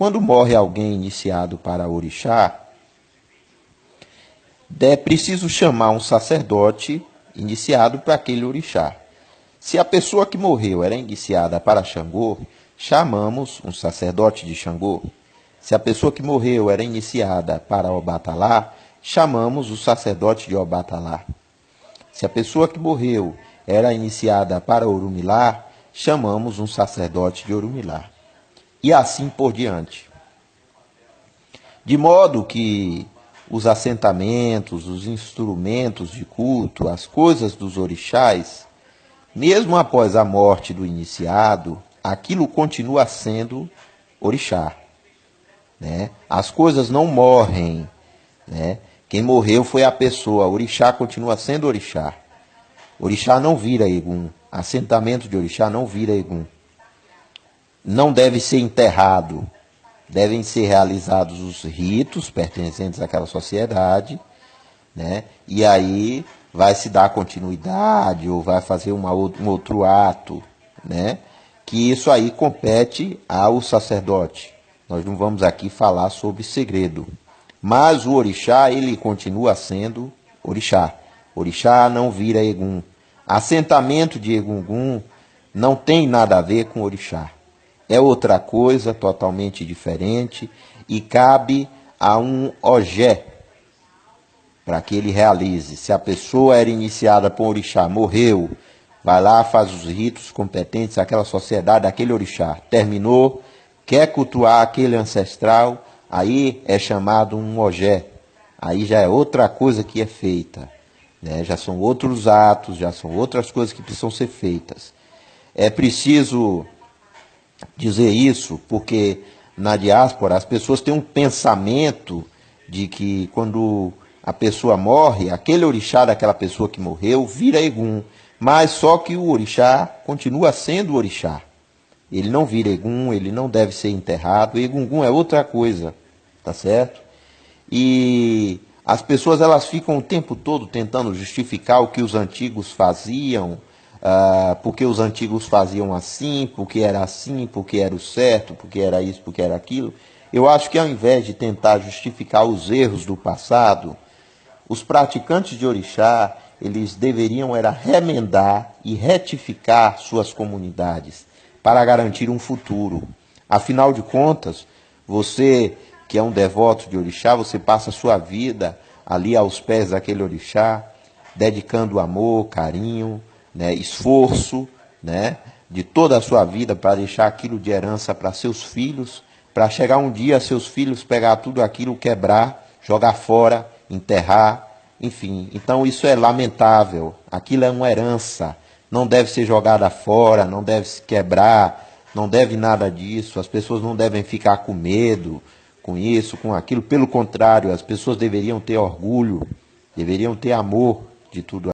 quando morre alguém iniciado para orixá, é preciso chamar um sacerdote iniciado para aquele orixá. Se a pessoa que morreu era iniciada para Xangô, chamamos um sacerdote de Xangô. Se a pessoa que morreu era iniciada para Obatalá, chamamos o sacerdote de Obatalá. Se a pessoa que morreu era iniciada para Orumilá, chamamos um sacerdote de Orumilá. E assim por diante. De modo que os assentamentos, os instrumentos de culto, as coisas dos orixás, mesmo após a morte do iniciado, aquilo continua sendo orixá. Né? As coisas não morrem. Né? Quem morreu foi a pessoa. Orixá continua sendo orixá. Orixá não vira Egum. Assentamento de orixá não vira Egum. Não deve ser enterrado. Devem ser realizados os ritos pertencentes àquela sociedade, né? E aí vai se dar continuidade ou vai fazer um outro ato, né? Que isso aí compete ao sacerdote. Nós não vamos aqui falar sobre segredo. Mas o orixá, ele continua sendo orixá. Orixá não vira Egum. Assentamento de Egungun não tem nada a ver com orixá. É outra coisa totalmente diferente e cabe a um ogé para que ele realize. Se a pessoa era iniciada por um orixá, morreu, vai lá, faz os ritos competentes àquela sociedade, aquele orixá. Terminou, quer cultuar aquele ancestral, aí é chamado um ogé. Aí já é outra coisa que é feita. Né? Já são outros atos, já são outras coisas que precisam ser feitas. É preciso dizer isso porque na diáspora as pessoas têm um pensamento de que quando a pessoa morre, aquele orixá daquela pessoa que morreu vira Egum, mas só que o orixá continua sendo orixá. Ele não vira Egum, ele não deve ser enterrado. Egungun é outra coisa, tá certo? E as pessoas elas ficam o tempo todo tentando justificar o que os antigos faziam, porque os antigos faziam assim, porque era o certo, porque era isso, porque era aquilo. Eu acho que ao invés de tentar justificar os erros do passado, os praticantes de orixá, eles deveriam era remendar e retificar suas comunidades para garantir um futuro. Afinal de contas, você que é um devoto de orixá, você passa a sua vida ali aos pés daquele orixá, dedicando amor, carinho, né, esforço, né, de toda a sua vida para deixar aquilo de herança para seus filhos, para chegar um dia seus filhos pegar tudo aquilo, quebrar, jogar fora, enterrar, enfim. Então isso é lamentável, aquilo é uma herança, não deve ser jogada fora, não deve se quebrar, não deve nada disso, as pessoas não devem ficar com medo, com isso, com aquilo, pelo contrário, as pessoas deveriam ter orgulho, deveriam ter amor de tudo